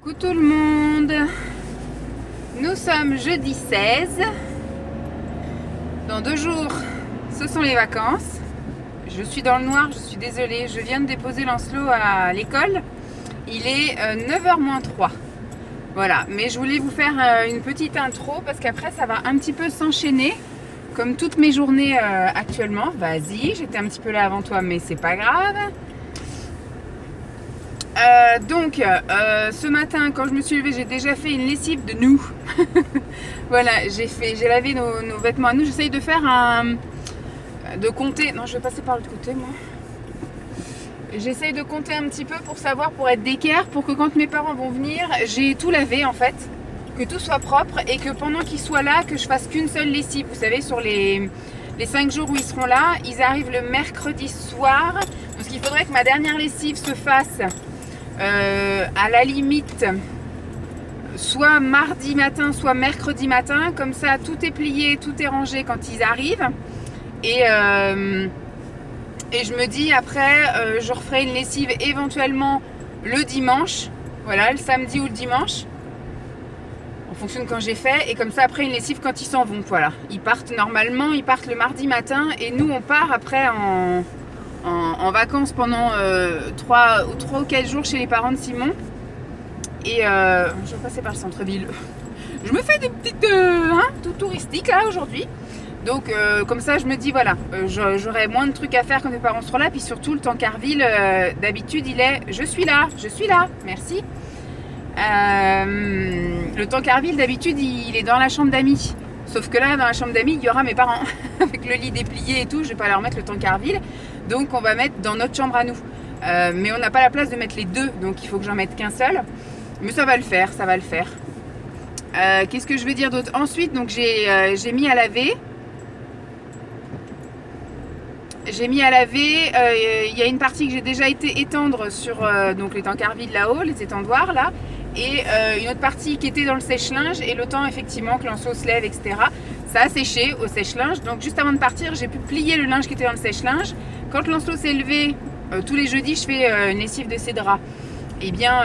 Coucou tout le monde. Nous sommes jeudi 16. Dans 2 jours, ce sont les vacances. Je suis dans le noir, je suis désolée. Je viens de déposer Lancelot à l'école. Il est 9h moins 3. Voilà, mais je voulais vous faire une petite intro parce qu'après ça va un petit peu s'enchaîner. Comme toutes mes journées actuellement. Vas-y, j'étais un petit peu là avant toi, mais c'est pas grave. Ce matin, quand je me suis levée, j'ai déjà fait une lessive de nous. Voilà, j'ai lavé nos vêtements à nous. J'essaye de faire de compter. Non, je vais passer par l'autre côté, moi. J'essaye de compter un petit peu pour savoir, pour être d'équerre, pour que quand mes parents vont venir, j'ai tout lavé en fait, que tout soit propre et que pendant qu'ils soient là, que je fasse qu'une seule lessive. Vous savez, sur les 5 jours où ils seront là, ils arrivent le mercredi soir. Donc il faudrait que ma dernière lessive se fasse à la limite soit mardi matin soit mercredi matin, comme ça tout est plié, tout est rangé quand ils arrivent et je me dis après je referai une lessive éventuellement le dimanche, voilà, le samedi ou le dimanche en fonction de quand j'ai fait, et comme ça après une lessive quand ils s'en vont. Voilà, ils partent le mardi matin et nous on part après en vacances pendant 3 ou 4 jours chez les parents de Simon. Et je vais passer par le centre-ville. Je me fais des petites tout touristiques là aujourd'hui. Donc comme ça je me dis voilà, j'aurai moins de trucs à faire quand mes parents seront là. Puis surtout le Tancarville, d'habitude il est je suis là, merci. Le Tancarville d'habitude il est dans la chambre d'amis. Sauf que là, dans la chambre d'amis, il y aura mes parents. Avec le lit déplié et tout, je vais pas leur mettre le Tancarville. Donc on va mettre dans notre chambre à nous. Mais on n'a pas la place de mettre les deux, donc il faut que j'en mette qu'un seul. Mais ça va le faire, ça va le faire. Qu'est-ce que je vais dire d'autre? Ensuite, donc j'ai mis à laver. Il y a une partie que j'ai déjà été étendre sur donc les Tancarville là-haut, les étendoirs là. Et une autre partie qui était dans le sèche-linge, et le temps effectivement que Lancelot se lève, etc. Ça a séché au sèche-linge. Donc juste avant de partir, j'ai pu plier le linge qui était dans le sèche-linge. Quand Lancelot s'est levé, tous les jeudis, je fais une lessive de ses draps. Eh bien,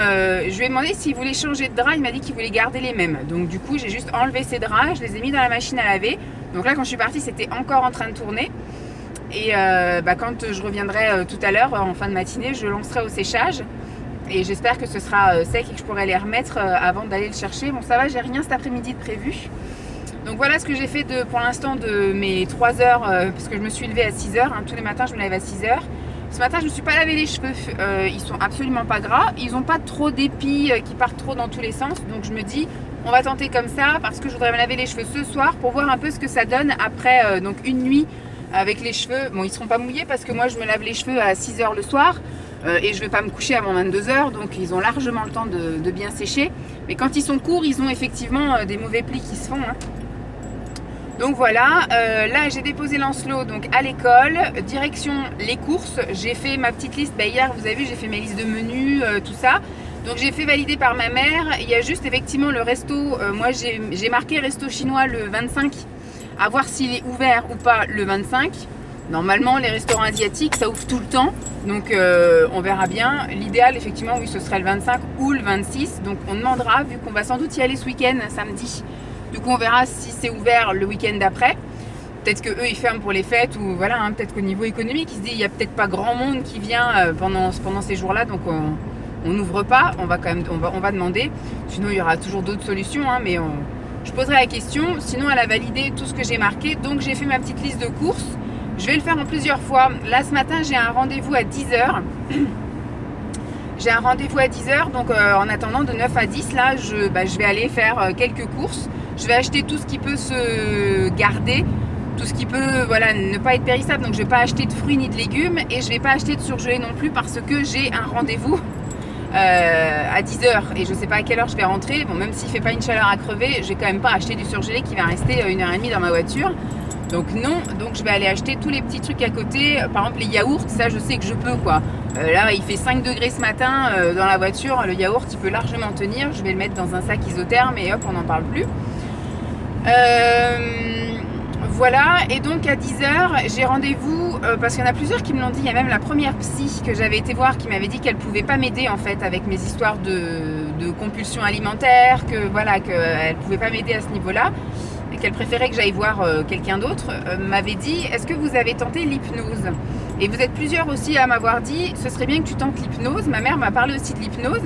je lui ai demandé s'il voulait changer de drap. Il m'a dit qu'il voulait garder les mêmes. Donc du coup, j'ai juste enlevé ses draps, je les ai mis dans la machine à laver. Donc là, quand je suis partie, c'était encore en train de tourner. Et quand je reviendrai tout à l'heure, en fin de matinée, je lancerai au séchage. Et j'espère que ce sera sec et que je pourrai les remettre avant d'aller le chercher. Bon, ça va, j'ai rien cet après-midi de prévu. Donc voilà ce que j'ai fait pour l'instant de mes 3 heures, parce que je me suis levée à 6 heures. Tous les matins, je me lève à 6 heures. Ce matin, je ne me suis pas lavé les cheveux. Ils sont absolument pas gras. Ils n'ont pas trop d'épis qui partent trop dans tous les sens. Donc je me dis, on va tenter comme ça, parce que je voudrais me laver les cheveux ce soir pour voir un peu ce que ça donne après donc une nuit avec les cheveux. Bon, ils ne seront pas mouillés parce que moi, je me lave les cheveux à 6 heures le soir. Et je ne vais pas me coucher avant 22 heures, donc ils ont largement le temps de bien sécher. Mais quand ils sont courts, ils ont effectivement des mauvais plis qui se font. Donc voilà, là j'ai déposé Lancelot donc à l'école, direction les courses. J'ai fait ma petite liste, hier vous avez vu, j'ai fait mes listes de menus, tout ça. Donc j'ai fait valider par ma mère. Il y a juste effectivement le resto, moi j'ai marqué resto chinois le 25, à voir s'il est ouvert ou pas le 25. Normalement, les restaurants asiatiques, ça ouvre tout le temps, donc on verra bien. L'idéal, effectivement, oui, ce serait le 25 ou le 26, donc on demandera, vu qu'on va sans doute y aller ce week-end, samedi. Du coup, on verra si c'est ouvert le week-end d'après. Peut-être qu'eux, ils ferment pour les fêtes, ou voilà, peut-être qu'au niveau économique, ils se disent, il n'y a peut-être pas grand monde qui vient pendant ces jours-là, donc on n'ouvre pas, on va demander. Sinon, il y aura toujours d'autres solutions, mais je poserai la question. Sinon, elle a validé tout ce que j'ai marqué, donc j'ai fait ma petite liste de courses. Je vais le faire en plusieurs fois. Là, ce matin, j'ai un rendez-vous à 10h. J'ai un rendez-vous à 10h, donc en attendant de 9 à 10, là, je vais aller faire quelques courses. Je vais acheter tout ce qui peut se garder, tout ce qui peut ne pas être périssable. Donc, je ne vais pas acheter de fruits ni de légumes, et je ne vais pas acheter de surgelé non plus parce que j'ai un rendez-vous à 10h et je ne sais pas à quelle heure je vais rentrer. Bon, même s'il ne fait pas une chaleur à crever, je vais quand même pas acheter du surgelé qui va rester 1h30 dans ma voiture. Donc non, donc je vais aller acheter tous les petits trucs à côté. Par exemple les yaourts, ça je sais que je peux quoi. Là il fait 5 degrés ce matin dans la voiture, le yaourt il peut largement tenir. Je vais le mettre dans un sac isotherme et hop, on n'en parle plus. Voilà, et donc à 10h j'ai rendez-vous parce qu'il y en a plusieurs qui me l'ont dit. Il y a même la première psy que j'avais été voir qui m'avait dit qu'elle pouvait pas m'aider en fait avec mes histoires de de compulsion alimentaire, que voilà, qu'elle pouvait pas m'aider à ce niveau-là, et qu'elle préférait que j'aille voir quelqu'un d'autre, m'avait dit: est-ce que vous avez tenté l'hypnose? Et vous êtes plusieurs aussi à m'avoir dit: ce serait bien que tu tentes l'hypnose. Ma mère m'a parlé aussi de l'hypnose.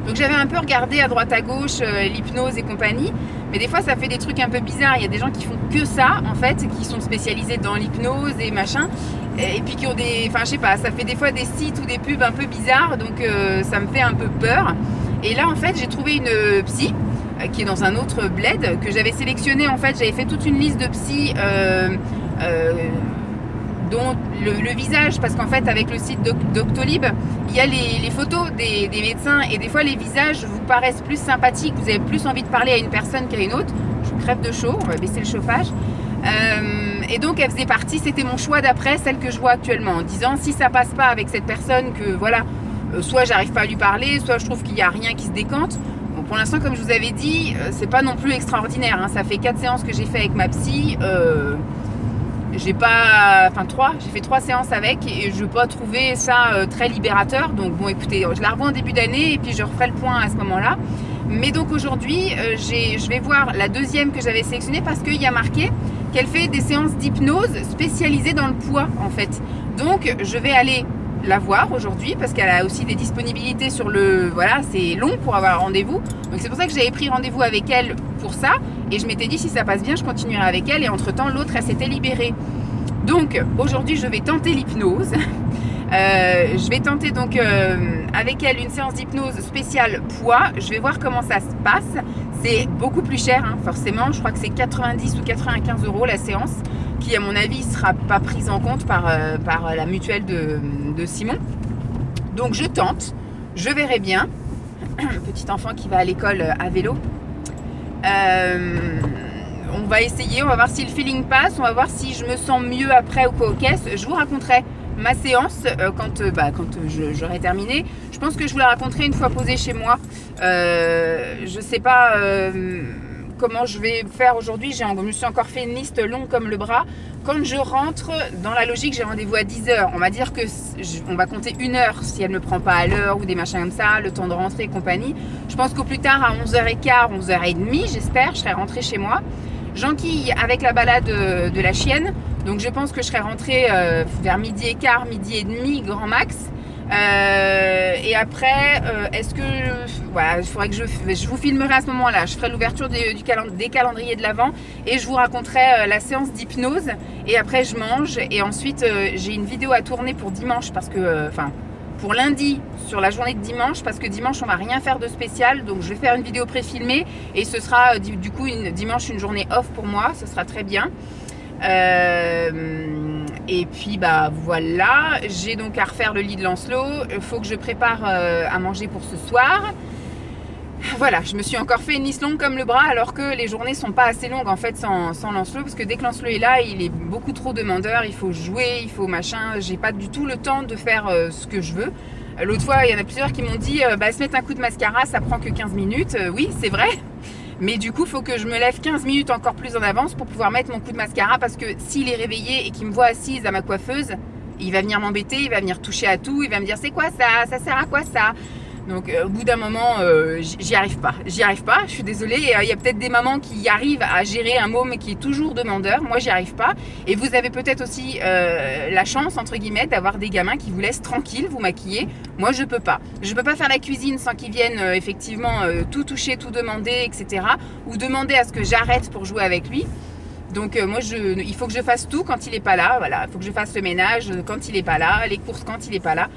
Donc j'avais un peu regardé à droite à gauche l'hypnose et compagnie, mais des fois ça fait des trucs un peu bizarres. Il y a des gens qui font que ça en fait, qui sont spécialisés dans l'hypnose et machin, et puis qui ont des, enfin je sais pas, ça fait des fois des sites ou des pubs un peu bizarres, donc ça me fait un peu peur. Et là en fait j'ai trouvé une psy qui est dans un autre bled que j'avais sélectionné. En fait j'avais fait toute une liste de psy dont le visage, parce qu'en fait avec le site Doctolib il y a les photos des médecins, et des fois les visages vous paraissent plus sympathiques, vous avez plus envie de parler à une personne qu'à une autre. Je crève de chaud, on va baisser le chauffage. Et donc elle faisait partie, c'était mon choix d'après celle que je vois actuellement, en disant si ça passe pas avec cette personne, que voilà, soit j'arrive pas à lui parler, soit je trouve qu'il y a rien qui se décante. Bon, pour l'instant comme je vous avais dit, c'est pas non plus extraordinaire, hein. Ça fait 4 séances que j'ai fait avec ma psy, j'ai fait 3 séances avec, et je n'ai pas trouvé ça très libérateur. Donc bon écoutez, je la revois en début d'année et puis je referai le point à ce moment-là. Mais donc aujourd'hui je vais voir la deuxième que j'avais sélectionnée, parce qu'il y a marqué qu'elle fait des séances d'hypnose spécialisées dans le poids en fait. Donc je vais aller la voir aujourd'hui, parce qu'elle a aussi des disponibilités sur le... Voilà, c'est long pour avoir un rendez-vous. Donc c'est pour ça que j'avais pris rendez-vous avec elle pour ça. Et je m'étais dit, si ça passe bien, je continuerai avec elle. Et entre-temps, l'autre, elle s'était libérée. Donc aujourd'hui, je vais tenter l'hypnose. Je vais tenter donc avec elle une séance d'hypnose spéciale poids. Je vais voir comment ça se passe. C'est beaucoup plus cher, hein, forcément. Je crois que c'est 90 ou 95 € la séance, qui à mon avis ne sera pas prise en compte par la mutuelle de Simon. Donc je tente, je verrai bien. Petit enfant qui va à l'école à vélo. On va essayer, on va voir si le feeling passe, on va voir si je me sens mieux après ou quoi aux caisses. Je vous raconterai ma séance quand j'aurai terminé. Je pense que je vous la raconterai une fois posée chez moi. Je sais pas comment je vais faire aujourd'hui. Je me suis encore fait une liste longue comme le bras. Quand je rentre, dans la logique, j'ai rendez-vous à 10h. On va dire que on va compter 1 heure si elle ne me prend pas à l'heure ou des machins comme ça, le temps de rentrer et compagnie. Je pense qu'au plus tard, à 11h15, 11h30, j'espère, je serai rentrée chez moi. J'enquille avec la balade de la chienne. Donc je pense que je serai rentrée vers 12h15, 12h30 grand max. Et après, est-ce que voilà, il faudrait que je vous filmerai à ce moment-là. Je ferai l'ouverture des calendriers de l'Avent et je vous raconterai la séance d'hypnose. Et après, je mange, et ensuite j'ai une vidéo à tourner pour dimanche, parce que pour lundi sur la journée de dimanche, parce que dimanche on va rien faire de spécial. Donc je vais faire une vidéo pré-filmée et ce sera du coup dimanche une journée off pour moi. Ce sera très bien. Et puis bah voilà, j'ai donc à refaire le lit de Lancelot. Il faut que je prépare à manger pour ce soir. Voilà, je me suis encore fait une liste longue comme le bras, alors que les journées sont pas assez longues en fait sans Lancelot, parce que dès que Lancelot est là, il est beaucoup trop demandeur, il faut jouer, il faut machin. J'ai pas du tout le temps de faire ce que je veux. L'autre fois, il y en a plusieurs qui m'ont dit se mettre un coup de mascara, ça prend que 15 minutes. Oui, c'est vrai. Mais du coup, il faut que je me lève 15 minutes encore plus en avance pour pouvoir mettre mon coup de mascara, parce que s'il est réveillé et qu'il me voit assise à ma coiffeuse, il va venir m'embêter, il va venir toucher à tout, il va me dire c'est quoi ça, ça sert à quoi ça. Donc au bout d'un moment, j'y arrive pas, je suis désolée. Il y a peut-être des mamans qui arrivent à gérer un môme qui est toujours demandeur, moi j'y arrive pas. Et vous avez peut-être aussi la chance, entre guillemets, d'avoir des gamins qui vous laissent tranquille, vous maquiller. Moi je peux pas faire la cuisine sans qu'ils viennent effectivement tout toucher, tout demander, etc. Ou demander à ce que j'arrête pour jouer avec lui. Donc moi il faut que je fasse tout quand il est pas là, voilà. Il faut que je fasse le ménage quand il est pas là, les courses quand il est pas là.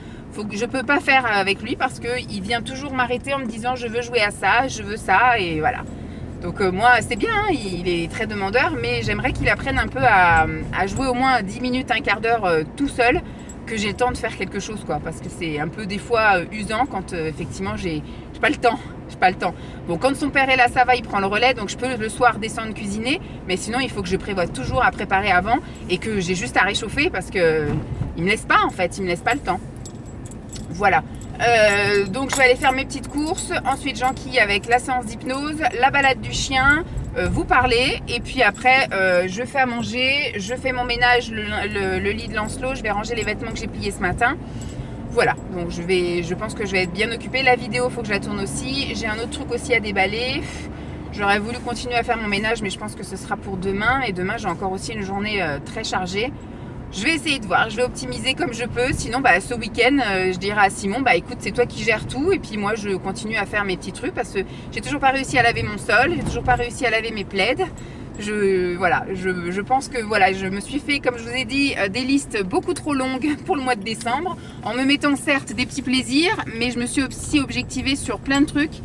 Je peux pas faire avec lui, parce qu'il vient toujours m'arrêter en me disant je veux jouer à ça, je veux ça, et voilà. Donc moi c'est bien, hein, il est très demandeur, mais j'aimerais qu'il apprenne un peu à jouer au moins 10 minutes, un quart d'heure tout seul, que j'ai le temps de faire quelque chose, quoi, parce que c'est un peu des fois usant quand effectivement j'ai pas le temps. Bon, quand son père est là, ça va, il prend le relais, donc je peux le soir descendre cuisiner, mais sinon il faut que je prévoie toujours à préparer avant, et que j'ai juste à réchauffer, parce que il me laisse pas en fait, il me laisse pas le temps. Voilà, donc je vais aller faire mes petites courses, ensuite j'enquille avec la séance d'hypnose, la balade du chien, vous parler, et puis après je fais à manger, je fais mon ménage, le lit de Lancelot, je vais ranger les vêtements que j'ai pliés ce matin. voilà, donc je pense que je vais être bien occupée. La vidéo, il faut que je la tourne aussi. J'ai un autre truc aussi à déballer. J'aurais voulu continuer à faire mon ménage, mais je pense que ce sera pour demain. Et demain, j'ai encore aussi une journée très chargée. Je vais essayer de voir, je vais optimiser comme je peux. Sinon, ce week-end, je dirai à Simon, écoute, c'est toi qui gères tout. Et puis moi, je continue à faire mes petits trucs parce que j'ai toujours pas réussi à laver mon sol. J'ai toujours pas réussi à laver mes plaids. Je pense que je me suis fait, comme je vous ai dit, des listes beaucoup trop longues pour le mois de décembre. En me mettant certes des petits plaisirs, mais je me suis aussi objectivée sur plein de trucs.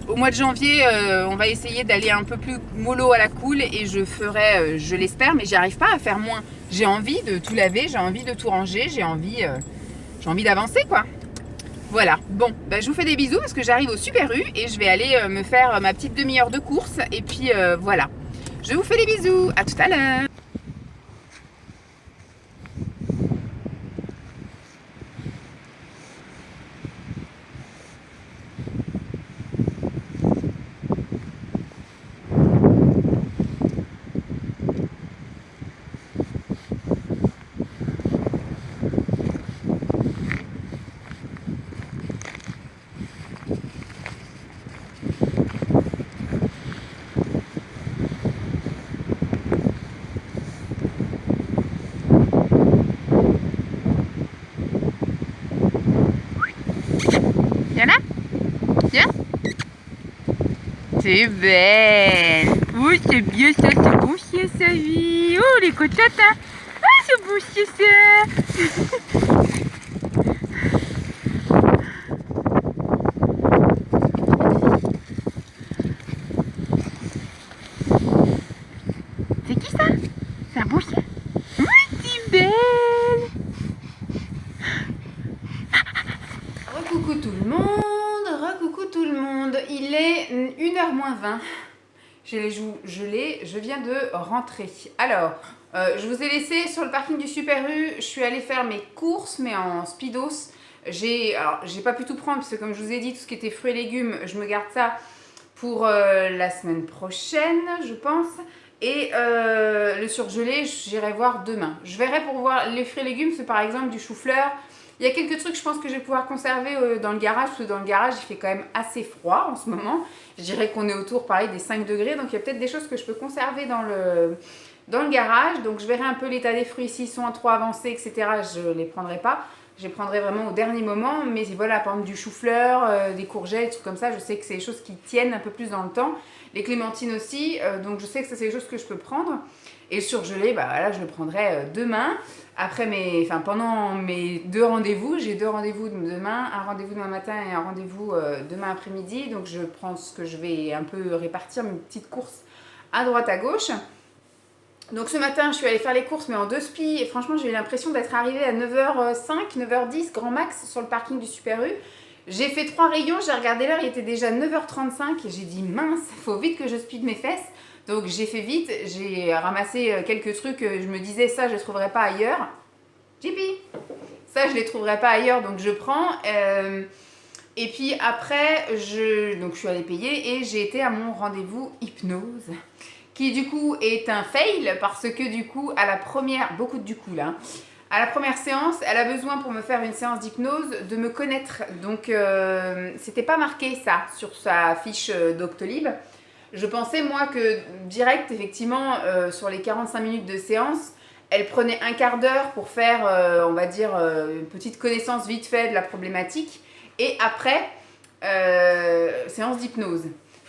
Au mois de janvier, on va essayer d'aller un peu plus mollo à la cool et je ferai, je l'espère, mais j'y arrive pas à faire moins. J'ai envie de tout laver, j'ai envie de tout ranger, j'ai envie d'avancer quoi. Voilà, bon, je vous fais des bisous parce que j'arrive au Super U et je vais aller me faire ma petite demi-heure de course et puis voilà. Je vous fais des bisous, à tout à l'heure. Viens là. Viens. C'est belle. Oh, c'est bien ça, c'est bon chien sa vie. Oh, les cocottes, hein. Ah, c'est bon chien ça. C'est qui ça? C'est un beau chien. Oui, c'est belle. Recoucou tout le monde, recoucou tout le monde. Il est 1h moins 20. J'ai les joues gelées, je viens de rentrer. Alors, je vous ai laissé sur le parking du Super U. Je suis allée faire mes courses, mais en speedos. J'ai pas pu tout prendre parce que comme je vous ai dit, tout ce qui était fruits et légumes, je me garde ça pour la semaine prochaine, je pense. Et le surgelé, j'irai voir demain. Je verrai pour voir les fruits et légumes, c'est par exemple du chou-fleur. Il y a quelques trucs, je pense que je vais pouvoir conserver dans le garage, parce que dans le garage, il fait quand même assez froid en ce moment. Je dirais qu'on est autour, pareil, des 5 degrés, donc il y a peut-être des choses que je peux conserver dans le garage. Donc je verrai un peu l'état des fruits, s'ils sont trop avancés, etc. Je ne les prendrai pas. Je les prendrai vraiment au dernier moment, mais voilà, par exemple du chou-fleur, des courgettes, des trucs comme ça, je sais que c'est des choses qui tiennent un peu plus dans le temps. Les clémentines aussi, donc je sais que ça c'est des choses que je peux prendre. Et le surgelé, là je le prendrai demain. Après pendant mes 2 rendez-vous, j'ai 2 rendez-vous demain, un rendez-vous demain matin et un rendez-vous demain après-midi. Donc je prends ce que je vais un peu répartir, mes petites courses à droite à gauche. Donc ce matin, je suis allée faire les courses, mais en 2 spies. Et franchement, j'ai eu l'impression d'être arrivée à 9h05, 9h10, grand max, sur le parking du Super U. J'ai fait 3 rayons, j'ai regardé l'heure, il était déjà 9h35. Et j'ai dit, mince, il faut vite que je speed mes fesses. Donc j'ai fait vite, j'ai ramassé quelques trucs, je me disais, ça, je ne les trouverai pas ailleurs. Jippy, ça, je ne les trouverai pas ailleurs, donc je prends. Et puis après, donc je suis allée payer et j'ai été à mon rendez-vous hypnose, qui du coup est un fail parce que du coup, à la première, beaucoup de du coup là, à la première séance, elle a besoin pour me faire une séance d'hypnose de me connaître. Donc c'était pas marqué ça sur sa fiche Doctolib. Je pensais moi que direct, effectivement, sur les 45 minutes de séance, elle prenait un quart d'heure pour faire, on va dire, une petite connaissance vite fait de la problématique. Et après, séance d'hypnose.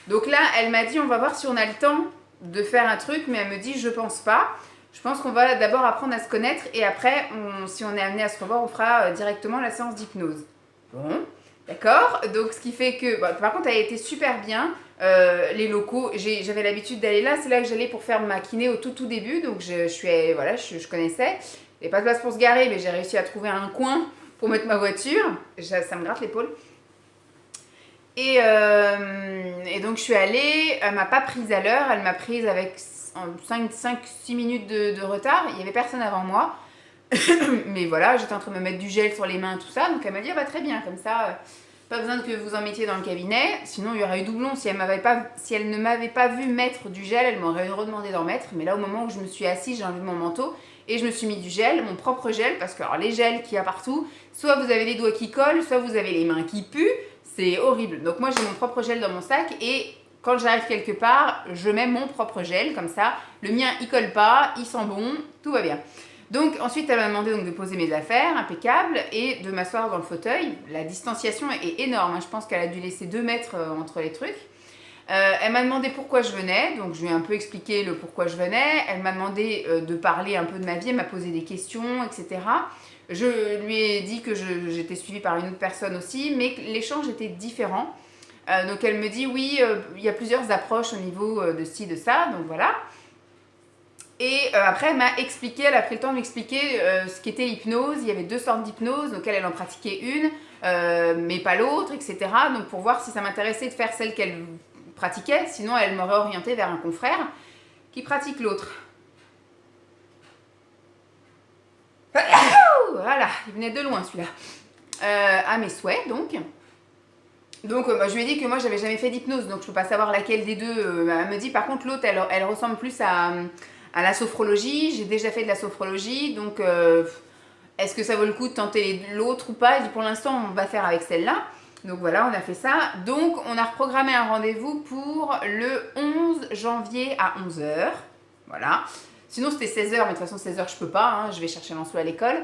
Donc là, elle m'a dit, on va voir si on a le temps de faire un truc, mais elle me dit, je pense pas. Je pense qu'on va d'abord apprendre à se connaître et après, si on est amené à se revoir, on fera directement la séance d'hypnose. Bon, d'accord. Donc ce qui fait que, par contre, elle a été super bien. Les locaux, j'avais l'habitude d'aller là, c'est là que j'allais pour faire ma kiné au tout début, donc je connaissais. Il n'y avait pas de place pour se garer, mais j'ai réussi à trouver un coin pour mettre ma voiture. Ça me gratte l'épaule. Et donc je suis allée, elle m'a pas prise à l'heure, elle m'a prise avec 5-6 minutes de retard. Il n'y avait personne avant moi. Mais voilà, j'étais en train de me mettre du gel sur les mains, tout ça. Donc elle m'a dit, très bien, comme ça, pas besoin que vous en mettiez dans le cabinet. Sinon, il y aurait eu doublon. Si elle ne m'avait pas vu mettre du gel, elle m'aurait redemandé d'en mettre. Mais là, au moment où je me suis assise, j'ai enlevé mon manteau. et je me suis mis du gel, mon propre gel, parce que alors, les gels qu'il y a partout, soit vous avez les doigts qui collent, soit vous avez les mains qui puent, c'est horrible. Donc moi j'ai mon propre gel dans mon sac et quand j'arrive quelque part, je mets mon propre gel, comme ça, le mien il colle pas, il sent bon, tout va bien. Donc ensuite elle m'a demandé donc, de poser mes affaires, impeccable, et de m'asseoir dans le fauteuil. La distanciation est énorme, hein. Je pense qu'elle a dû laisser 2 mètres entre les trucs. Elle m'a demandé pourquoi je venais, donc je lui ai un peu expliqué le pourquoi je venais. Elle m'a demandé de parler un peu de ma vie, elle m'a posé des questions, etc. Je lui ai dit que j'étais suivie par une autre personne aussi, mais que l'échange était différent. Donc elle me dit oui, il y a plusieurs approches au niveau de ci, de ça, donc voilà. Et après elle m'a expliqué, elle a pris le temps de m'expliquer ce qu'était l'hypnose. Il y avait 2 sortes d'hypnose, donc elle en pratiquait une, mais pas l'autre, etc. Donc pour voir si ça m'intéressait de faire celle qu'elle pratiquait, sinon elle m'aurait orientée vers un confrère qui pratique l'autre. Voilà, il venait de loin celui-là. À mes souhaits donc. Donc je lui ai dit que moi j'avais jamais fait d'hypnose, donc je peux pas savoir laquelle des deux. Elle me dit par contre l'autre elle ressemble plus à la sophrologie. J'ai déjà fait de la sophrologie, donc est-ce que ça vaut le coup de tenter l'autre ou pas? Je dis pour l'instant on va faire avec celle-là. Donc voilà, on a fait ça. Donc on a reprogrammé un rendez-vous pour le 11 janvier à 11h. Voilà. Sinon c'était 16h, mais de toute façon 16h je peux pas, hein, je vais chercher Lancelot à l'école.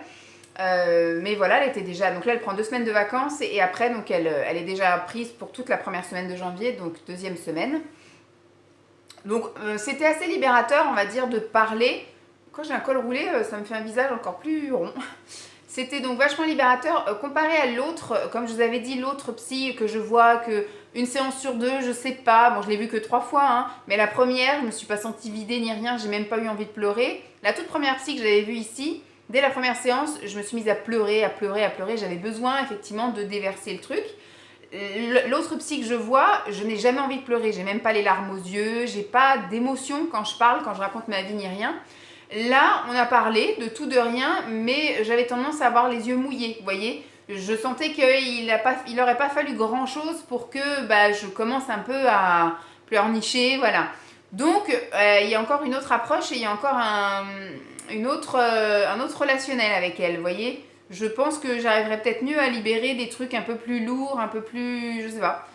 Mais voilà, elle était déjà. Donc là, elle prend 2 semaines de vacances et après, donc elle est déjà prise pour toute la première semaine de janvier, donc 2e semaine. Donc c'était assez libérateur, on va dire, de parler. Quand j'ai un col roulé, ça me fait un visage encore plus rond. C'était donc vachement libérateur comparé à l'autre. Comme je vous avais dit, l'autre psy que je vois, que une séance sur 2, je sais pas. Bon, je l'ai vu que 3 fois, hein, mais la première, je me suis pas sentie vidée ni rien, j'ai même pas eu envie de pleurer. La toute première psy que j'avais vue ici, dès la première séance, je me suis mise à pleurer. J'avais besoin effectivement de déverser le truc. L'autre psy que je vois, je n'ai jamais envie de pleurer. J'ai même pas les larmes aux yeux, j'ai pas d'émotion quand je parle, quand je raconte ma vie ni rien. Là, on a parlé de tout, de rien, mais j'avais tendance à avoir les yeux mouillés, vous voyez. Je sentais qu'il n'aurait pas fallu grand-chose pour que je commence un peu à pleurnicher, voilà. Donc, il y a encore une autre approche et il y a encore un autre relationnel avec elle, vous voyez. Je pense que j'arriverais peut-être mieux à libérer des trucs un peu plus lourds, un peu plus, je sais pas.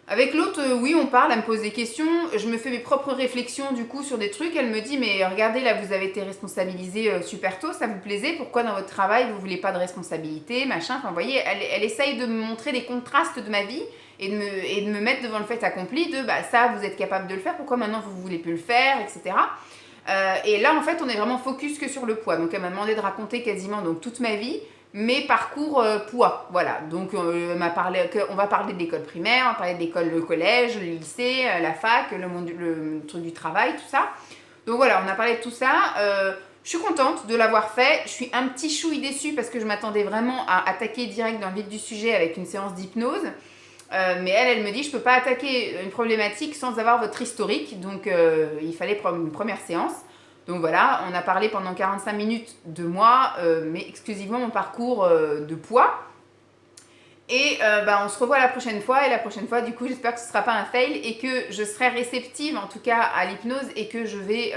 Avec l'autre, oui, on parle, elle me pose des questions, je me fais mes propres réflexions du coup sur des trucs, elle me dit mais regardez là vous avez été responsabilisé super tôt, ça vous plaisait, pourquoi dans votre travail vous voulez pas de responsabilité, machin, enfin vous voyez, elle essaye de me montrer des contrastes de ma vie et de me mettre devant le fait accompli de ça vous êtes capable de le faire, pourquoi maintenant vous voulez plus le faire, etc. Et là en fait on est vraiment focus que sur le poids, donc elle m'a demandé de raconter quasiment donc, toute ma vie, mes parcours poids, voilà. Donc on va parler de l'école primaire, on va parler de l'école, le collège, le lycée, la fac, le truc du travail, tout ça. Donc voilà, on a parlé de tout ça. Je suis contente de l'avoir fait. Je suis un petit chouille déçue parce que je m'attendais vraiment à attaquer direct dans le vif du sujet avec une séance d'hypnose. Mais elle me dit, je ne peux pas attaquer une problématique sans avoir votre historique. Donc il fallait prendre une première séance. Donc voilà, on a parlé pendant 45 minutes de moi, mais exclusivement mon parcours de poids. Et on se revoit la prochaine fois. Et la prochaine fois, du coup, j'espère que ce ne sera pas un fail et que je serai réceptive, en tout cas, à l'hypnose et que je vais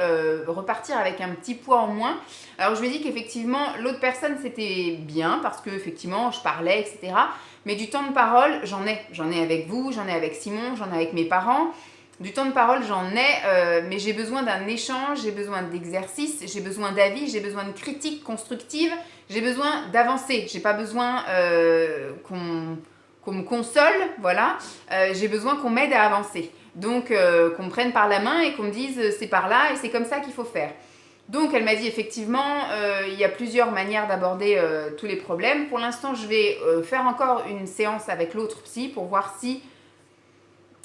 repartir avec un petit poids en moins. Alors, je lui ai dit qu'effectivement, l'autre personne, c'était bien parce qu'effectivement, je parlais, etc. Mais du temps de parole, j'en ai. J'en ai avec vous, j'en ai avec Simon, j'en ai avec mes parents. Du temps de parole, j'en ai, mais j'ai besoin d'un échange, j'ai besoin d'exercice, j'ai besoin d'avis, j'ai besoin de critiques constructives, j'ai besoin d'avancer. J'ai pas besoin qu'on me console, voilà. J'ai besoin qu'on m'aide à avancer. Donc, qu'on me prenne par la main et qu'on me dise c'est par là et c'est comme ça qu'il faut faire. Donc, elle m'a dit effectivement, il y a plusieurs manières d'aborder tous les problèmes. Pour l'instant, je vais faire encore une séance avec l'autre psy pour voir si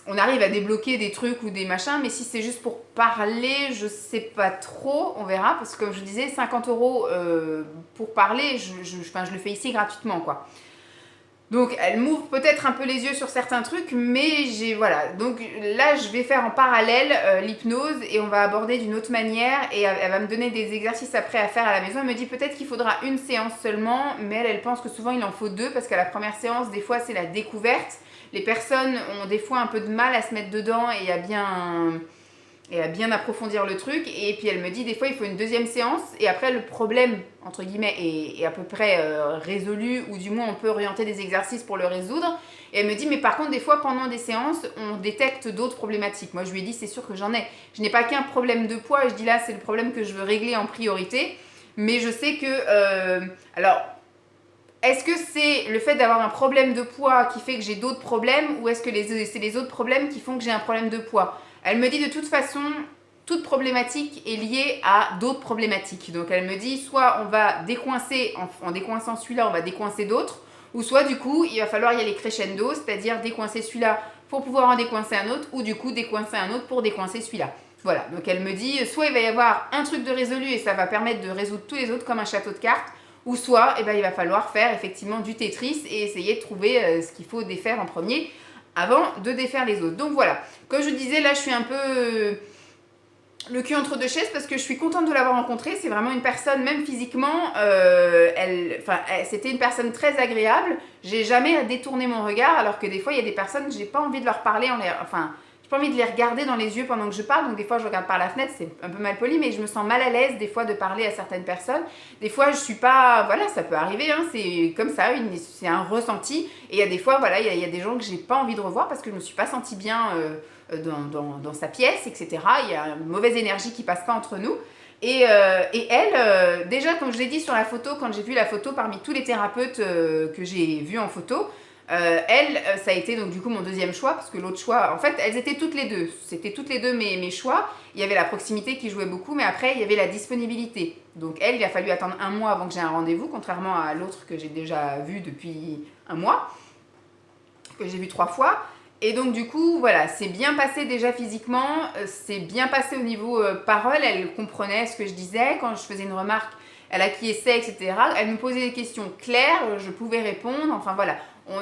on arrive à débloquer des trucs ou des machins, mais si c'est juste pour parler, je sais pas trop, on verra, parce que comme je disais, 50 € pour parler, je le fais ici gratuitement, quoi. Donc elle m'ouvre peut-être un peu les yeux sur certains trucs, mais voilà. Donc là, je vais faire en parallèle l'hypnose et on va aborder d'une autre manière et elle va me donner des exercices après à faire à la maison. Elle me dit peut-être qu'il faudra une séance seulement, mais elle pense que souvent il en faut 2 parce qu'à la première séance, des fois, c'est la découverte. Les personnes ont des fois un peu de mal à se mettre dedans et il y a bien et à bien approfondir le truc. Et puis elle me dit des fois il faut une deuxième séance et après le problème entre guillemets est à peu près résolu, ou du moins on peut orienter des exercices pour le résoudre. Et elle me dit mais par contre des fois pendant des séances on détecte d'autres problématiques. Moi je lui ai dit c'est sûr que j'en ai. Je n'ai pas qu'un problème de poids, et je dis là c'est le problème que je veux régler en priorité. Mais je sais que alors est-ce que c'est le fait d'avoir un problème de poids qui fait que j'ai d'autres problèmes, ou est-ce que c'est les autres problèmes qui font que j'ai un problème de poids? Elle me dit de toute façon, toute problématique est liée à d'autres problématiques. Donc elle me dit soit on va décoincer, en décoinçant celui-là, on va décoincer d'autres, ou soit du coup il va falloir y aller crescendo, c'est-à-dire décoincer celui-là pour pouvoir en décoincer un autre, ou du coup décoincer un autre pour décoincer celui-là. Voilà, donc elle me dit soit il va y avoir un truc de résolu et ça va permettre de résoudre tous les autres comme un château de cartes, ou soit il va falloir faire effectivement du Tetris et essayer de trouver ce qu'il faut défaire en premier avant de défaire les autres. Donc voilà, comme je disais, là je suis un peu le cul entre deux chaises parce que je suis contente de l'avoir rencontrée. C'est vraiment une personne, même physiquement, c'était une personne très agréable. J'ai jamais détourné mon regard, alors que des fois il y a des personnes, j'ai pas envie de leur parler, j'ai pas envie de les regarder dans les yeux pendant que je parle, donc des fois je regarde par la fenêtre, c'est un peu mal poli, mais je me sens mal à l'aise des fois de parler à certaines personnes. Des fois je suis pas, voilà, ça peut arriver, hein, c'est comme ça, c'est un ressenti. Et il y a des fois, voilà, il y a des gens que j'ai pas envie de revoir parce que je me suis pas sentie bien dans sa pièce, etc. Il y a une mauvaise énergie qui passe pas entre nous. Et elle, déjà comme je l'ai dit sur la photo, quand j'ai vu la photo parmi tous les thérapeutes que j'ai vus en photo, ça a été donc du coup mon deuxième choix, parce que l'autre choix, en fait elles étaient toutes les deux, c'était toutes les deux mes choix. Il y avait la proximité qui jouait beaucoup, mais après il y avait la disponibilité. Donc elle, il a fallu attendre 1 mois avant que j'ai un rendez-vous, contrairement à l'autre que j'ai déjà vu depuis 1 mois, que j'ai vu 3 fois. Et donc du coup, voilà, c'est bien passé déjà physiquement, c'est bien passé au niveau parole, elle comprenait ce que je disais, quand je faisais une remarque, elle acquiesçait, etc. Elle me posait des questions claires, je pouvais répondre, enfin voilà.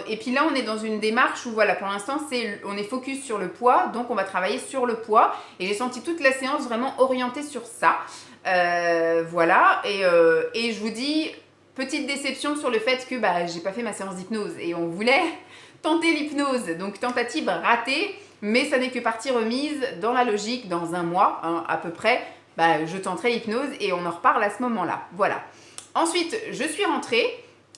Et puis là, on est dans une démarche où, voilà, pour l'instant, on est focus sur le poids, donc on va travailler sur le poids. Et j'ai senti toute la séance vraiment orientée sur ça. Voilà, et je vous dis, petite déception sur le fait que j'ai pas fait ma séance d'hypnose. Et on voulait tenter l'hypnose, donc tentative ratée, mais ça n'est que partie remise dans la logique, dans 1 mois, hein, à peu près. Je tenterai l'hypnose et on en reparle à ce moment-là. Voilà. Ensuite, je suis rentrée.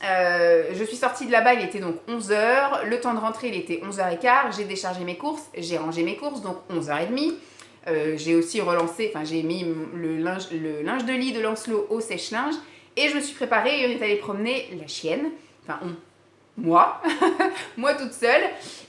Je suis sortie de là-bas, il était donc 11h. Le temps de rentrer, il était 11h15. J'ai déchargé mes courses, j'ai rangé mes courses, donc 11h30. J'ai aussi j'ai mis le linge de lit de Lancelot au sèche-linge. Et je me suis préparée et on est allé promener la chienne. Enfin, moi, moi toute seule.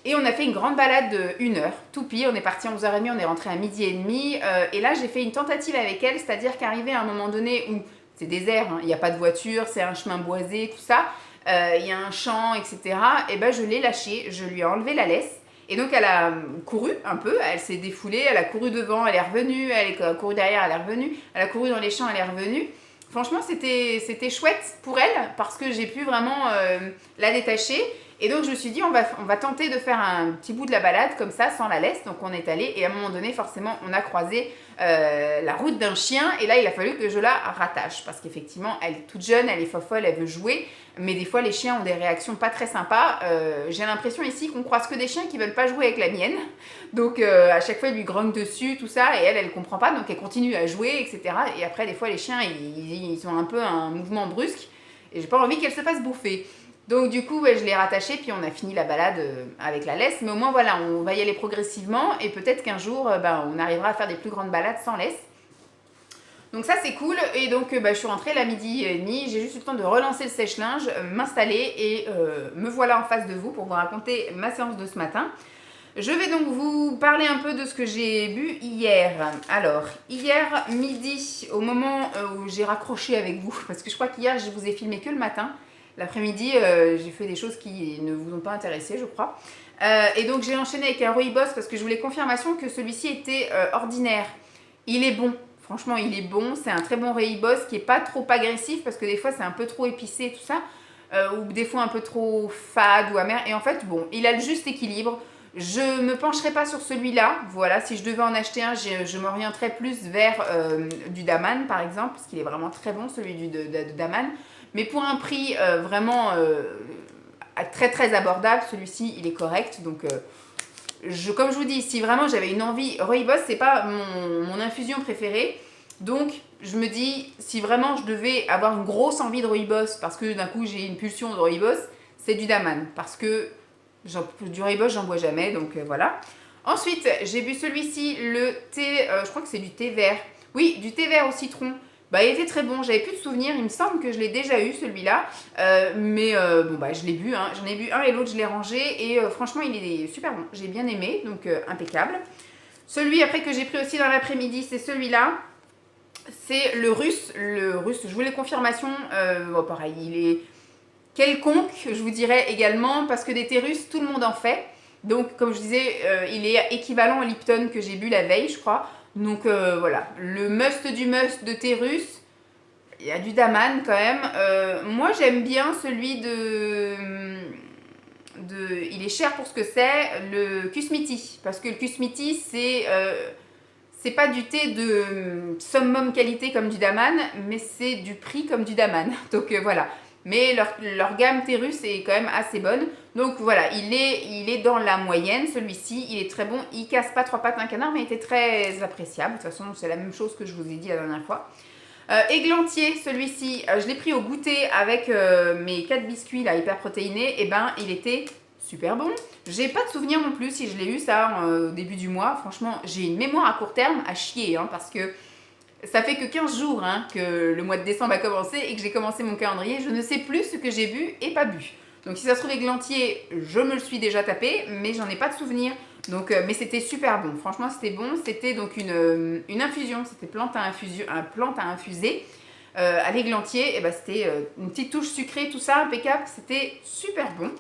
Et on a fait une grande balade de 1 heure, tout pire. On est parti à 11h30, on est rentré à 12h30. Et là, j'ai fait une tentative avec elle, c'est-à-dire qu'arrivé à un moment donné où c'est désert, hein, il n'y a pas de voiture, c'est un chemin boisé, tout ça. Il y a un champ, etc. Et je l'ai lâchée, je lui ai enlevé la laisse. Et donc, elle a couru un peu, elle s'est défoulée, elle a couru devant, elle est revenue, elle a couru derrière, elle est revenue, elle a couru dans les champs, elle est revenue. Franchement, c'était chouette pour elle parce que j'ai pu vraiment la détacher. Et donc, je me suis dit, on va tenter de faire un petit bout de la balade comme ça, sans la laisse. Donc, on est allé et à un moment donné, forcément, on a croisé la route d'un chien. Et là, il a fallu que je la rattache parce qu'effectivement, elle est toute jeune, elle est fofolle, elle veut jouer. Mais des fois, les chiens ont des réactions pas très sympas. J'ai l'impression ici qu'on croise que des chiens qui veulent pas jouer avec la mienne. Donc, à chaque fois, ils lui grognent dessus, tout ça. Et elle comprend pas. Donc, elle continue à jouer, etc. Et après, des fois, les chiens, ils ont un peu un mouvement brusque. Et j'ai pas envie qu'elle se fasse bouffer. Donc du coup, je l'ai rattaché, puis on a fini la balade avec la laisse. Mais au moins, voilà, on va y aller progressivement. Et peut-être qu'un jour, on arrivera à faire des plus grandes balades sans laisse. Donc ça, c'est cool. Et donc, je suis rentrée là 12h30. J'ai juste eu le temps de relancer le sèche-linge, m'installer et me voilà en face de vous pour vous raconter ma séance de ce matin. Je vais donc vous parler un peu de ce que j'ai bu hier. Alors, hier midi, au moment où j'ai raccroché avec vous, parce que je crois qu'hier, je vous ai filmé que le matin. L'après-midi, j'ai fait des choses qui ne vous ont pas intéressé, je crois. Et donc, j'ai enchaîné avec un rooibos parce que je voulais confirmation que celui-ci était ordinaire. Il est bon. Franchement, il est bon. C'est un très bon rooibos qui n'est pas trop agressif parce que des fois, c'est un peu trop épicé et tout ça. Ou des fois, un peu trop fade ou amer. Et en fait, bon, il a le juste équilibre. Je ne me pencherai pas sur celui-là. Voilà, si je devais en acheter un, je m'orienterais plus vers du Daman, par exemple, parce qu'il est vraiment très bon, celui de Daman. Mais pour un prix vraiment très très abordable, celui-ci il est correct. Donc comme je vous dis, si vraiment j'avais une envie, rooibos c'est pas mon infusion préférée, donc je me dis si vraiment je devais avoir une grosse envie de rooibos parce que d'un coup j'ai une pulsion de rooibos, c'est du daman parce que du rooibos j'en bois jamais, donc voilà. Ensuite j'ai bu celui-ci, le thé, je crois que c'est du thé vert, oui du thé vert au citron. Bah, il était très bon, j'avais plus de souvenirs, il me semble que je l'ai déjà eu celui-là, mais bon bah je l'ai bu, hein. J'en ai bu un et l'autre je l'ai rangé et franchement il est super bon, j'ai bien aimé, donc impeccable. Celui après que j'ai pris aussi dans l'après-midi, c'est celui-là, c'est le russe, je voulais confirmation, bon, pareil, il est quelconque, je vous dirais également, parce que des thés russes, tout le monde en fait, donc comme je disais, il est équivalent au Lipton que j'ai bu la veille je crois. Donc voilà, le must du must de thé russe, il y a du daman quand même. Moi j'aime bien celui il est cher pour ce que c'est, le Kusmiti. Parce que le Kusmiti c'est pas du thé de summum qualité comme du daman, mais c'est du prix comme du daman. Donc voilà. Mais leur gamme thé russe est quand même assez bonne. Donc voilà, il est dans la moyenne, celui-ci, il est très bon. Il casse pas trois pattes un canard, mais il était très appréciable. De toute façon, c'est la même chose que je vous ai dit la dernière fois. Églantier, celui-ci, je l'ai pris au goûter avec mes 4 biscuits là, hyper protéinés. Et ben, il était super bon. J'ai pas de souvenir non plus si je l'ai eu ça au début du mois. Franchement, j'ai une mémoire à court terme à chier, hein, parce que ça fait que 15 jours hein, que le mois de décembre a commencé et que j'ai commencé mon calendrier. Je ne sais plus ce que j'ai bu et pas bu. Donc si ça se trouve églantier, je me le suis déjà tapé, mais j'en ai pas de souvenir. Donc, mais c'était super bon. Franchement, c'était bon. C'était donc une infusion. C'était plante à infuser. À l'églantier, et ben, c'était une petite touche sucrée, tout ça, impeccable. C'était super bon.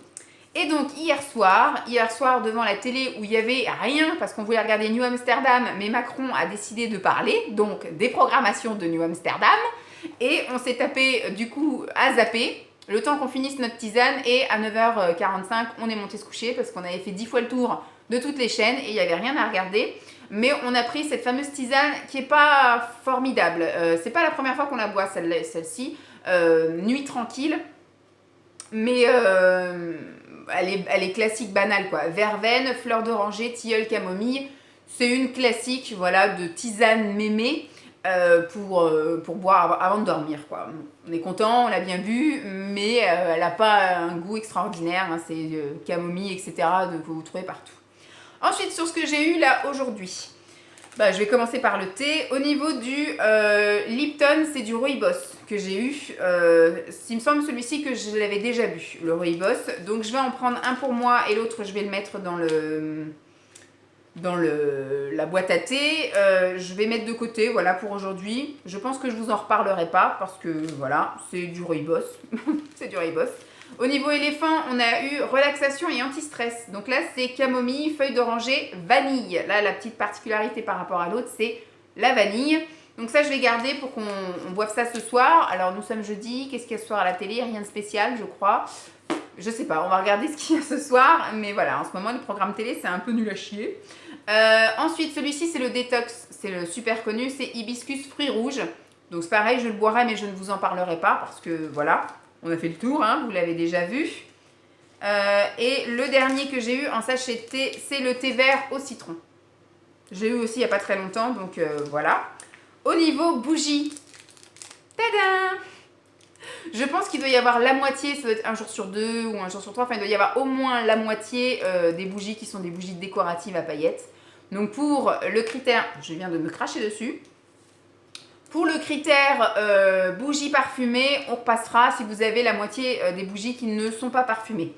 Et donc hier soir devant la télé où il n'y avait rien parce qu'on voulait regarder New Amsterdam, mais Macron a décidé de parler, donc des programmations de New Amsterdam. Et on s'est tapé du coup à zapper le temps qu'on finisse notre tisane et à 9h45 on est monté se coucher parce qu'on avait fait 10 fois le tour de toutes les chaînes et il n'y avait rien à regarder. Mais on a pris cette fameuse tisane qui n'est pas formidable. C'est pas la première fois qu'on la boit celle-ci. Nuit tranquille. Mais elle est classique, banale quoi. Verveine, fleur d'oranger, tilleul, camomille. C'est une classique voilà, de tisane mémé pour boire avant de dormir quoi. On est content, on l'a bien bu, mais elle n'a pas un goût extraordinaire. Hein, c'est camomille, etc. que vous trouvez partout. Ensuite, sur ce que j'ai eu là aujourd'hui. Bah, je vais commencer par le thé. Au niveau du Lipton, c'est du rooibos que j'ai eu. Il me semble celui-ci que je l'avais déjà bu, le rooibos. Donc je vais en prendre un pour moi et l'autre je vais le mettre dans la boîte à thé. Je vais mettre de côté, voilà pour aujourd'hui. Je pense que je vous en reparlerai pas parce que voilà, c'est du rooibos. C'est du rooibos. Au niveau éléphant, on a eu relaxation et anti-stress. Donc là, c'est camomille, feuille d'oranger, vanille. Là, la petite particularité par rapport à l'autre, c'est la vanille. Donc ça, je vais garder pour qu'on boive ça ce soir. Alors, nous sommes jeudi. Qu'est-ce qu'il y a ce soir à la télé? Rien de spécial, je crois. Je sais pas, on va regarder ce qu'il y a ce soir. Mais voilà, en ce moment, le programme télé, c'est un peu nul à chier. Ensuite, celui-ci, c'est le détox. C'est le super connu. C'est hibiscus fruits rouges. Donc c'est pareil, je le boirai, mais je ne vous en parlerai pas parce que voilà. On a fait le tour, hein, vous l'avez déjà vu. Et le dernier que j'ai eu en sachet de thé, c'est le thé vert au citron. J'ai eu aussi il n'y a pas très longtemps, donc voilà. Au niveau bougie, tada! Je pense qu'il doit y avoir la moitié, ça doit être un jour sur deux ou un jour sur trois. Enfin, il doit y avoir au moins la moitié des bougies qui sont des bougies décoratives à paillettes. Donc pour le critère, je viens de me cracher dessus. Pour le critère bougies parfumées, on repassera si vous avez la moitié des bougies qui ne sont pas parfumées.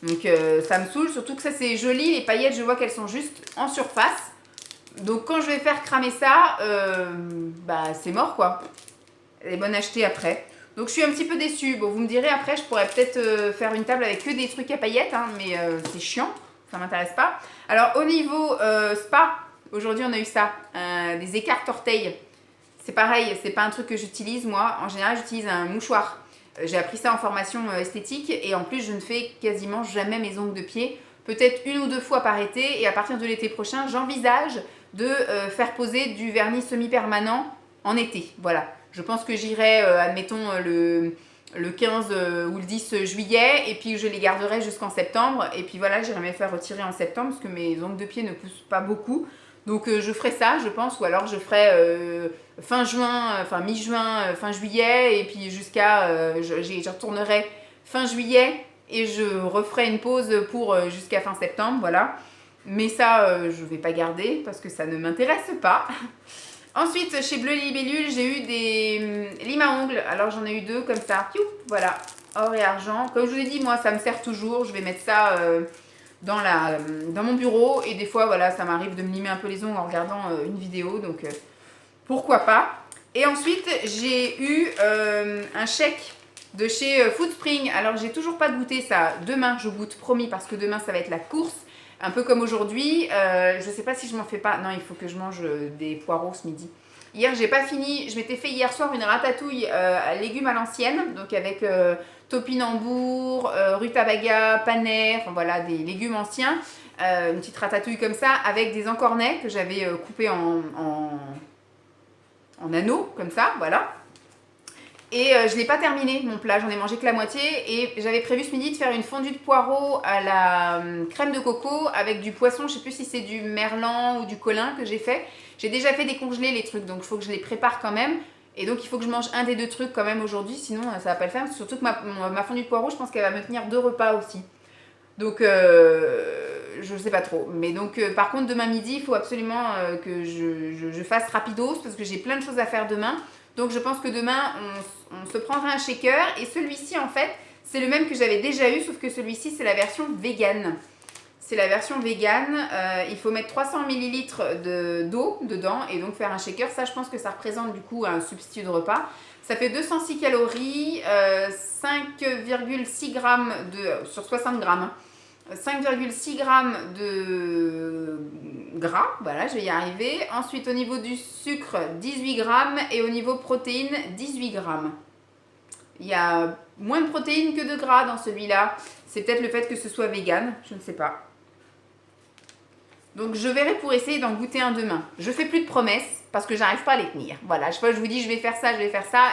Donc ça me saoule, surtout que ça c'est joli. Les paillettes, je vois qu'elles sont juste en surface. Donc quand je vais faire cramer ça, bah c'est mort quoi. Elle est bonne à acheter après. Donc je suis un petit peu déçue. Bon, vous me direz après, je pourrais peut-être faire une table avec que des trucs à paillettes, hein, mais c'est chiant, ça m'intéresse pas. Alors au niveau spa, aujourd'hui on a eu ça, des écarts orteils. C'est pareil, c'est pas un truc que j'utilise moi. En général, j'utilise un mouchoir. J'ai appris ça en formation esthétique et en plus, je ne fais quasiment jamais mes ongles de pied. Peut-être une ou deux fois par été et à partir de l'été prochain, j'envisage de faire poser du vernis semi-permanent en été. Voilà. Je pense que j'irai, admettons, le 15 ou le 10 juillet, et puis je les garderai jusqu'en septembre, et puis voilà, j'irai me les faire retirer en septembre, parce que mes ongles de pied ne poussent pas beaucoup. Donc je ferai ça, je pense, ou alors je ferai fin juin, enfin mi-juin, fin juillet, et puis jusqu'à, je retournerai fin juillet, et je referai une pause pour jusqu'à fin septembre, voilà. Mais ça, je ne vais pas garder, parce que ça ne m'intéresse pas. Ensuite, chez Bleu Libellule, j'ai eu des limes à ongles. Alors j'en ai eu 2 comme ça, voilà, or et argent. Comme je vous l'ai dit, moi ça me sert toujours, je vais mettre ça dans mon bureau, et des fois voilà, ça m'arrive de me limer un peu les ongles en regardant une vidéo, donc pourquoi pas. Et ensuite j'ai eu un chèque de chez Foodspring. Alors j'ai toujours pas goûté ça, demain je goûte, promis, parce que demain ça va être la course, un peu comme aujourd'hui. Je sais pas si je m'en fais pas, non, il faut que je mange des poireaux ce midi. Hier j'ai pas fini, je m'étais fait hier soir une ratatouille à légumes à l'ancienne, donc avec topinambour, rutabaga, panais, enfin voilà, des légumes anciens, une petite ratatouille comme ça, avec des encornets que j'avais coupés en anneaux, comme ça, voilà. Et je ne l'ai pas terminé, mon plat, j'en ai mangé que la moitié, et j'avais prévu ce midi de faire une fondue de poireaux à la crème de coco avec du poisson, je ne sais plus si c'est du merlan ou du colin que j'ai fait. J'ai déjà fait décongeler les trucs, donc il faut que je les prépare quand même. Et donc il faut que je mange un des 2 trucs quand même aujourd'hui, sinon ça va pas le faire. Surtout que ma fondue de poireaux, je pense qu'elle va me tenir 2 repas aussi. Donc je sais pas trop. Mais donc par contre demain midi, il faut absolument que je fasse rapidos, parce que j'ai plein de choses à faire demain. Donc je pense que demain on se prendra un shaker, et celui-ci en fait c'est le même que j'avais déjà eu, sauf que celui-ci c'est la version vegan. C'est la version vegan, il faut mettre 300 ml d'eau dedans et donc faire un shaker. Ça, je pense que ça représente du coup un substitut de repas. Ça fait 206 calories, 5,6 grammes sur 60 grammes. 5,6 grammes de gras, voilà, je vais y arriver. Ensuite, au niveau du sucre, 18 grammes, et au niveau protéines, 18 grammes. Il y a moins de protéines que de gras dans celui-là. C'est peut-être le fait que ce soit vegan, je ne sais pas. Donc je verrai pour essayer d'en goûter un demain. Je fais plus de promesses parce que j'arrive pas à les tenir. Voilà, je vous dis je vais faire ça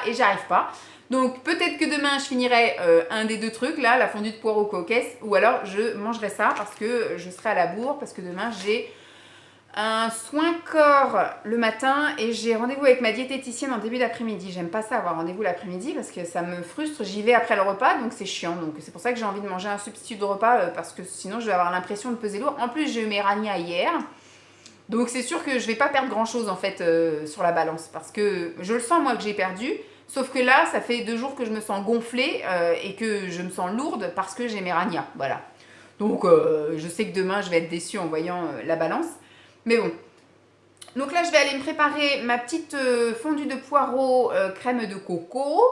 et j'arrive pas. Donc peut-être que demain je finirai un des 2 trucs là, la fondue de poireaux coquesse, ou alors je mangerai ça parce que je serai à la bourre, parce que demain j'ai un soin corps le matin et j'ai rendez-vous avec ma diététicienne en début d'après-midi. J'aime pas ça avoir rendez-vous l'après-midi parce que ça me frustre, j'y vais après le repas, donc c'est chiant. Donc c'est pour ça que j'ai envie de manger un substitut de repas, parce que sinon je vais avoir l'impression de peser lourd. En plus j'ai eu mes ranias hier, donc c'est sûr que je vais pas perdre grand chose en fait sur la balance, parce que je le sens moi que j'ai perdu, sauf que là ça fait 2 jours que je me sens gonflée et que je me sens lourde parce que j'ai mes ranias, voilà. Donc je sais que demain je vais être déçue en voyant la balance. Mais bon, donc là je vais aller me préparer ma petite fondue de poireaux crème de coco,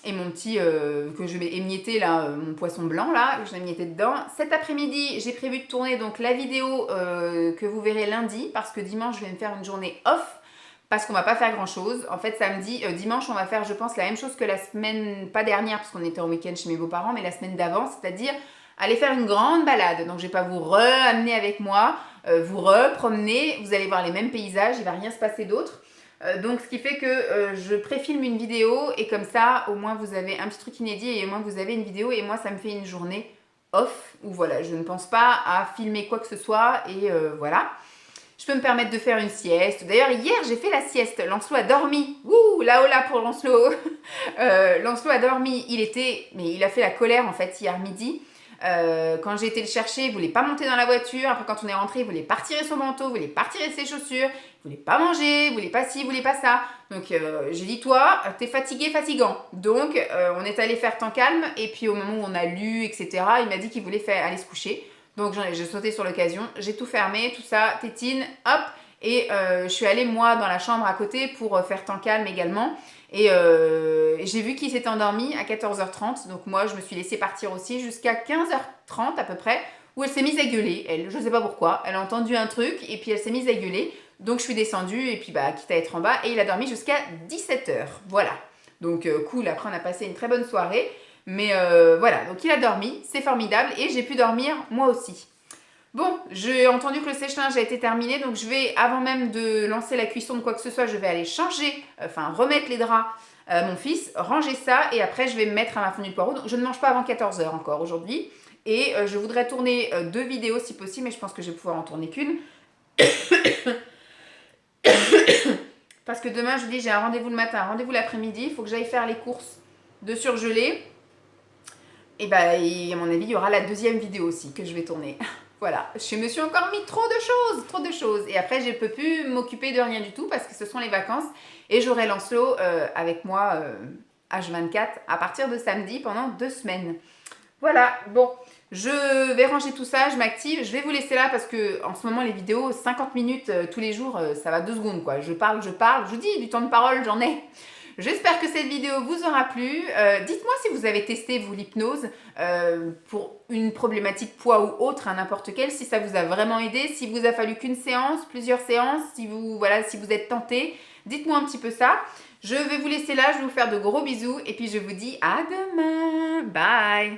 et mon petit que je vais émietter là, mon poisson blanc là, que je vais émietter dedans. Cet après-midi j'ai prévu de tourner donc la vidéo que vous verrez lundi, parce que dimanche je vais me faire une journée off, parce qu'on va pas faire grand chose. En fait samedi, dimanche on va faire je pense la même chose que la semaine, pas dernière parce qu'on était en week-end chez mes beaux-parents, mais la semaine d'avant, c'est-à-dire aller faire une grande balade. Donc je vais pas vous amener avec moi, vous promener, vous allez voir les mêmes paysages, il va rien se passer d'autre. Donc ce qui fait que je préfilme une vidéo, et comme ça au moins vous avez un petit truc inédit, et au moins vous avez une vidéo, et moi ça me fait une journée off où voilà, je ne pense pas à filmer quoi que ce soit, et voilà. Je peux me permettre de faire une sieste. D'ailleurs hier j'ai fait la sieste, Lancelot a dormi. Ouh, là pour Lancelot. Lancelot a dormi, mais il a fait la colère en fait hier midi. Quand j'ai été le chercher, il voulait pas monter dans la voiture. Après quand on est rentré, il voulait pas retirer son manteau, il voulait pas retirer ses chaussures, il voulait pas manger, il voulait pas ci, il voulait pas ça. Donc j'ai dit toi, t'es fatigué, fatigant. Donc on est allé faire temps calme, et puis au moment où on a lu, etc., il m'a dit qu'il voulait aller se coucher. Donc j'ai sauté sur l'occasion, j'ai tout fermé, tout ça, tétine, hop. Et je suis allée moi dans la chambre à côté pour faire temps calme également. Et j'ai vu qu'il s'était endormi à 14h30, donc moi je me suis laissée partir aussi jusqu'à 15h30 à peu près, où elle s'est mise à gueuler, elle, je sais pas pourquoi, elle a entendu un truc et puis elle s'est mise à gueuler, donc je suis descendue, et puis bah quitte à être en bas, et il a dormi jusqu'à 17h, voilà. Donc cool, après on a passé une très bonne soirée, mais voilà, donc il a dormi, c'est formidable, et j'ai pu dormir moi aussi. Bon, j'ai entendu que le sèche-linge a été terminé, donc je vais, avant même de lancer la cuisson de quoi que ce soit, je vais aller changer, enfin remettre les draps mon fils, ranger ça et après je vais me mettre à ma fondue de poireaux. Donc je ne mange pas avant 14 h encore aujourd'hui. Et je voudrais tourner 2 vidéos si possible, mais je pense que je vais pouvoir en tourner qu'une. Parce que demain, je vous dis, j'ai un rendez-vous le matin, un rendez-vous l'après-midi. Il faut que j'aille faire les courses de surgelés. Et bah, à mon avis, il y aura la 2e vidéo aussi que je vais tourner. Voilà, je me suis encore mis trop de choses. Et après, je ne peux plus m'occuper de rien du tout parce que ce sont les vacances. Et j'aurai Lancelot avec moi H24 à partir de samedi pendant 2 semaines. Voilà, bon, je vais ranger tout ça, je m'active. Je vais vous laisser là parce que en ce moment, les vidéos, 50 minutes tous les jours, ça va 2 secondes quoi. Je parle. Je vous dis, du temps de parole, j'en ai. J'espère que cette vidéo vous aura plu. Dites-moi si vous avez testé, vous, l'hypnose pour une problématique poids ou autre, n'importe quelle, si ça vous a vraiment aidé, si vous a fallu qu'une séance, plusieurs séances, si vous êtes tenté. Dites-moi un petit peu ça. Je vais vous laisser là, je vais vous faire de gros bisous et puis je vous dis à demain. Bye!